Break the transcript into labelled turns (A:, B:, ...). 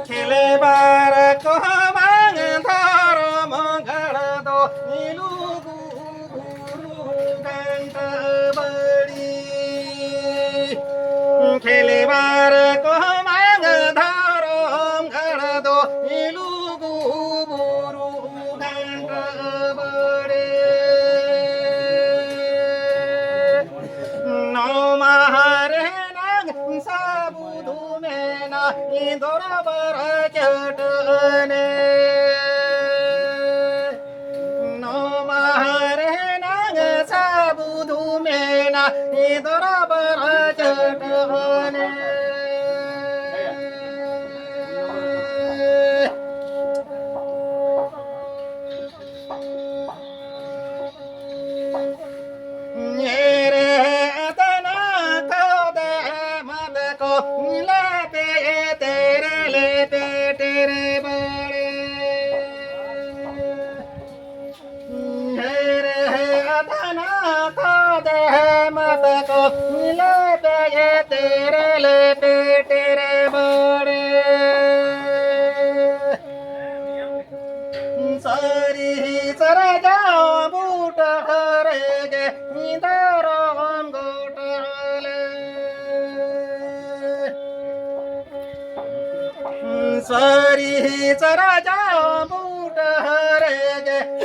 A: खेले बार को मांग थारो मंगल दो नीलू गुरु गंत बड़ी खेले बार को मांग थारो मंगल दो नीलू गुरु गंत बड़ी नो महारे नाग साबुधु में ना इंदोरा बर चटने नो महारे नाग साबुधु में ना इंदोरा बर चटने तेरे ले तेरे बड़े सारी सर जाओ बूट हरेगे निदाराम गोटले सारी सर जाओ बूट हरेगे